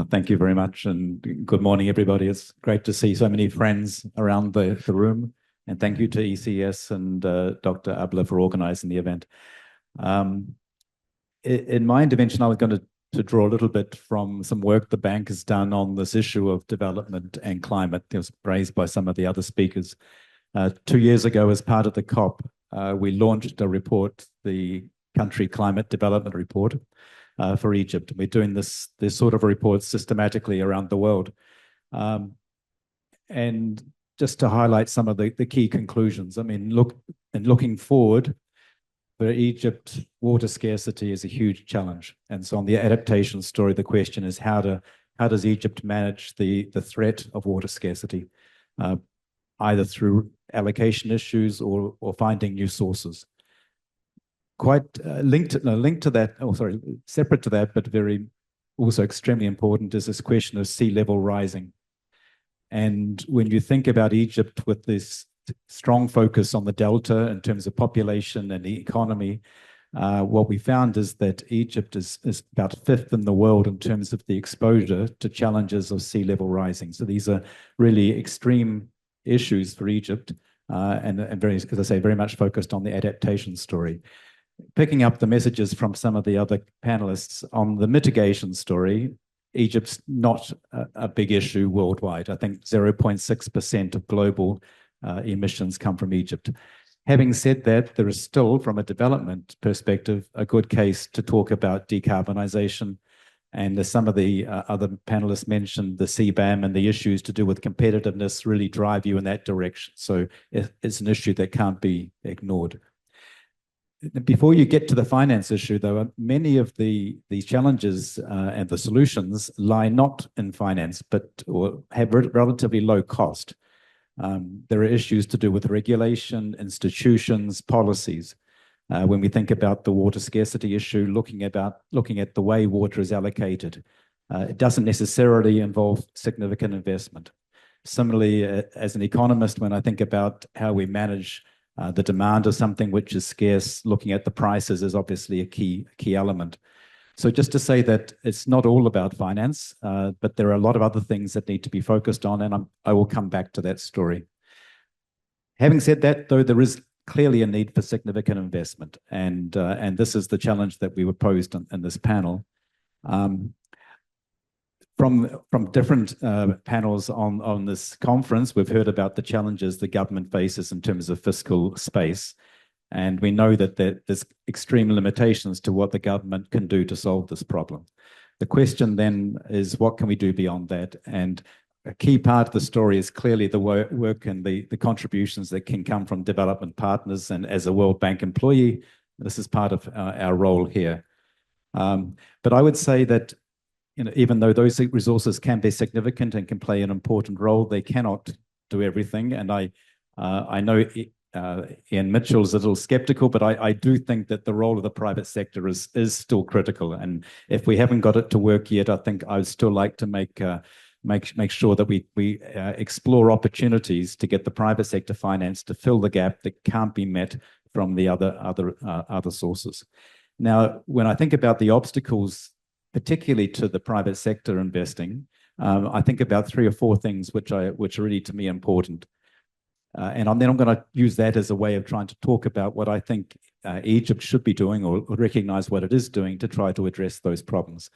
Thank you very much, and good morning, everybody. It's great to see so many friends around the room, and thank you to ECS and Dr. Abler for organizing the event. In my intervention, I was going to draw a little bit from some work the bank has done on this issue of development and climate. It was raised by some of the other speakers. 2 years ago, as part of the COP, we launched a report, the Country Climate Development Report, for Egypt. We're doing this sort of reports systematically around the world. And just to highlight some of the key conclusions, I mean, looking forward, for Egypt, water scarcity is a huge challenge. And so on the adaptation story, the question is how does Egypt manage the threat of water scarcity, either through allocation issues or finding new sources. Quite linked to that, separate to that, but very also extremely important is this question of sea level rising. And when you think about Egypt with this strong focus on the delta in terms of population and the economy, what we found is that Egypt is about fifth in the world in terms of the exposure to challenges of sea level rising. So these are really extreme issues for Egypt, and very, as I say, very much focused on the adaptation story. Picking up the messages from some of the other panelists on the mitigation story, Egypt's not a big issue worldwide. I think 0.6% of global emissions come from Egypt. Having said that, there is still, from a development perspective, a good case to talk about decarbonization. And as some of the other panelists mentioned, the CBAM and the issues to do with competitiveness really drive you in that direction. So it's an issue that can't be ignored. Before you get to the finance issue, though, many of the challenges and the solutions lie not in finance, or have relatively low cost. There are issues to do with regulation, institutions, policies. When we think about the water scarcity issue, looking at the way water is allocated, it doesn't necessarily involve significant investment. Similarly, as an economist, when I think about how we manage the demand of something which is scarce, looking at the prices is obviously a key element. So just to say that it's not all about finance, but there are a lot of other things that need to be focused on, and I will come back to that story. Having said that, though, there is clearly a need for significant investment, and this is the challenge that we were posed in this panel. From different panels on this conference, we've heard about the challenges the government faces in terms of fiscal space, and we know that there's extreme limitations to what the government can do to solve this problem. The question then is, what can we do beyond that? And a key part of the story is clearly the work and the contributions that can come from development partners, and as a World Bank employee, this is part of our role here. But I would say that even though those resources can be significant and can play an important role, they cannot do everything. And I know Ian Mitchell is a little skeptical, but I do think that the role of the private sector is still critical. And if we haven't got it to work yet, I think I would still like to make sure that we explore opportunities to get the private sector finance to fill the gap that can't be met from the other sources. Now, when I think about the obstacles, particularly to the private sector investing, I think about 3 or 4 things which are really, to me, important. And then I'm going to use that as a way of trying to talk about what I think Egypt should be doing, or recognize what it is doing to try to address those problems.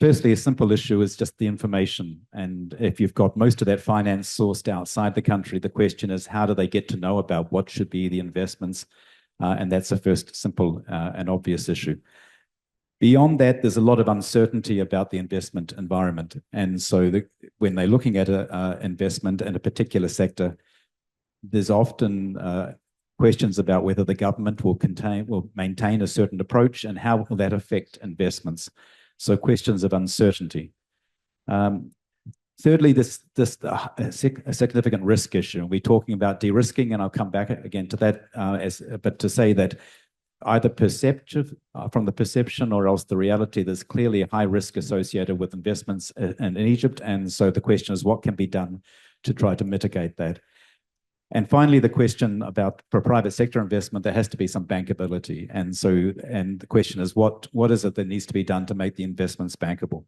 Firstly, a simple issue is just the information. And if you've got most of that finance sourced outside the country, the question is, how do they get to know about what should be the investments? And that's the first simple and obvious issue. Beyond that, there's a lot of uncertainty about the investment environment. And so when they're looking at an investment in a particular sector, there's often questions about whether the government will maintain a certain approach, and how will that affect investments. So questions of uncertainty. Thirdly, a significant risk issue. We're talking about derisking, and I'll come back again to that, but to say that either from the perception or else the reality, there's clearly a high risk associated with investments in Egypt. And so the question is, what can be done to try to mitigate that? And finally, the question about, for private sector investment, there has to be some bankability. And the question is, what is it that needs to be done to make the investments bankable?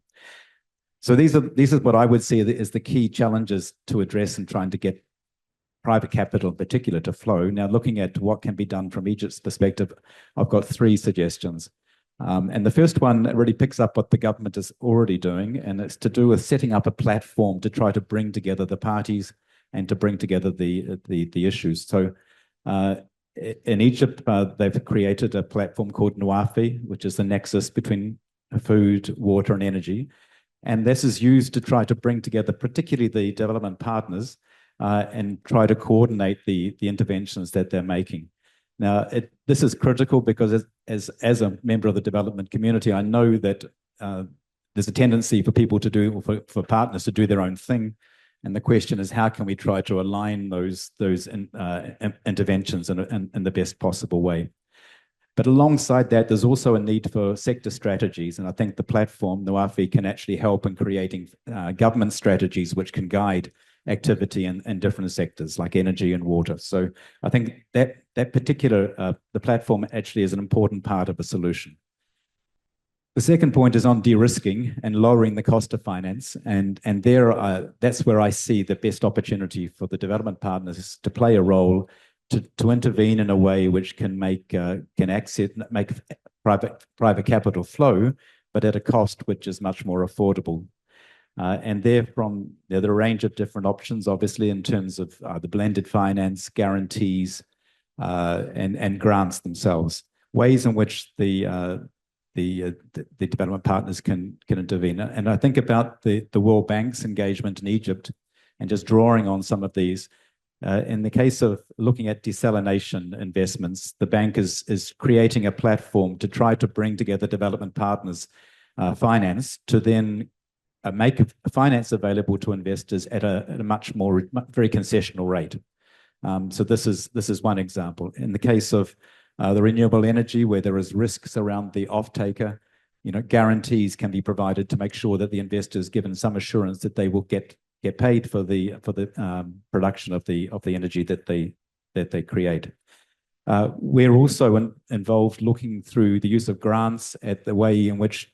So these are what I would see as the key challenges to address in trying to get private capital in particular to flow. Now, looking at what can be done from Egypt's perspective, I've got three suggestions. And the first one really picks up what the government is already doing, and it's to do with setting up a platform to try to bring together the parties and to bring together the issues. So in Egypt, they've created a platform called Nuafi, which is the nexus between food, water, and energy. And this is used to try to bring together particularly the development partners and try to coordinate the interventions that they're making. Now, this is critical because as a member of the development community, I know that there's a tendency for people to do, for partners to do their own thing. And the question is, how can we try to align those interventions in the best possible way? But alongside that, there's also a need for sector strategies. And I think the platform, Nuafi, can actually help in creating government strategies which can guide activity in different sectors like energy and water. So I think that particular, the platform actually is an important part of the solution. The second point is on de-risking and lowering the cost of finance. And that's where I see the best opportunity for the development partners to play a role to intervene in a way which can make private capital flow, but at a cost which is much more affordable. And there are a range of different options, obviously, in terms of the blended finance, guarantees, and grants themselves, ways in which the development partners can intervene. And I think about the World Bank's engagement in Egypt and just drawing on some of these. In the case of looking at desalination investments, the bank is creating a platform to try to bring together development partners' finance to then make finance available to investors at a very concessional rate. So this is one example. In the case of the renewable energy, where there is risks around the off-taker, guarantees can be provided to make sure that the investor is given some assurance that they will get paid for the production of the energy that they create. We're also involved looking through the use of grants at the way in which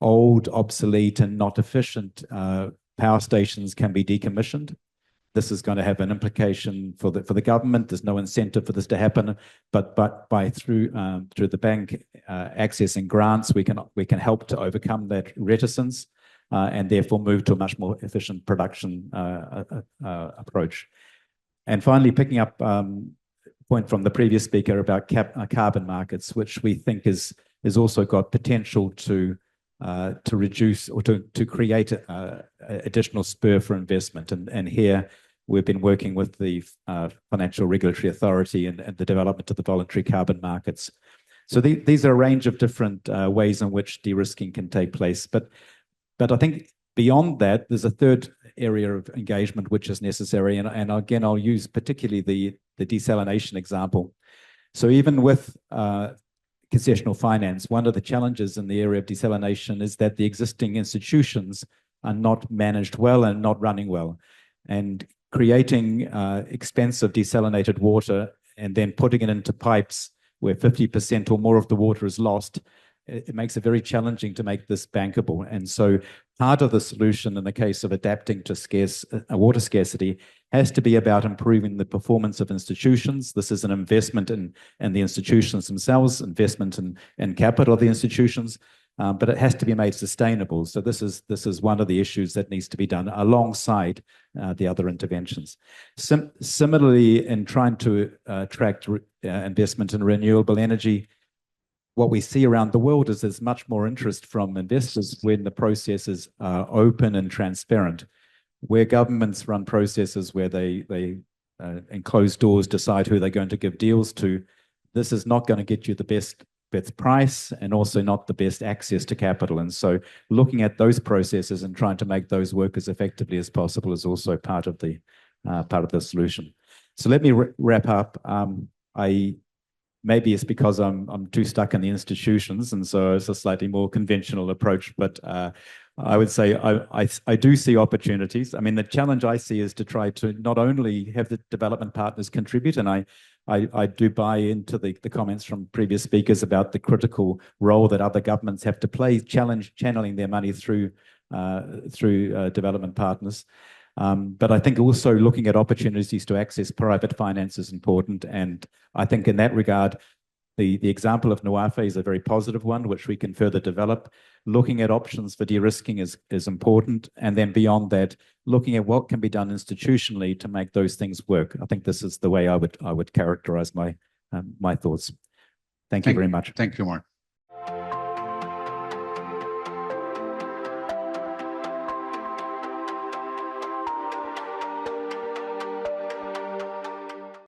old, obsolete, and not efficient power stations can be decommissioned. This is going to have an implication for the government. There's no incentive for this to happen, but through the bank accessing grants, we can help to overcome that reticence and therefore move to a much more efficient production approach. And finally, picking up a point from the previous speaker about carbon markets, which we think is also got potential to reduce or to create additional spur for investment. And here we've been working with the Financial Regulatory Authority and the development of the voluntary carbon markets. So these are a range of different ways in which de-risking can take place. But I think beyond that, there's a third area of engagement which is necessary. And again, I'll use particularly the desalination example. So even with concessional finance, one of the challenges in the area of desalination is that the existing institutions are not managed well and not running well. And creating expensive desalinated water and then putting it into pipes where 50% or more of the water is lost, it makes it very challenging to make this bankable. And so part of the solution in the case of adapting to water scarcity has to be about improving the performance of institutions. This is an investment in the institutions themselves, investment in capital of the institutions, but it has to be made sustainable. So this is one of the issues that needs to be done alongside the other interventions. Similarly, in trying to attract investment in renewable energy, what we see around the world is there's much more interest from investors when the processes are open and transparent. Where governments run processes where they in closed doors decide who they're going to give deals to, this is not going to get you the best price and also not the best access to capital. And so looking at those processes and trying to make those work as effectively as possible is also part of the solution. So let me wrap up. Maybe it's because I'm too stuck in the institutions, and so it's a slightly more conventional approach. But I would say I do see opportunities. I mean, the challenge I see is to try to not only have the development partners contribute, and I do buy into the comments from previous speakers about the critical role that other governments have to play, channeling their money through through development partners. But I think also looking at opportunities to access private finance is important. And I think in that regard, the example of Nuafe is a very positive one, which we can further develop. Looking at options for de-risking is important. And then beyond that, looking at what can be done institutionally to make those things work. I think this is the way I would characterize my thoughts. Thank you very much. Thank you, Mark.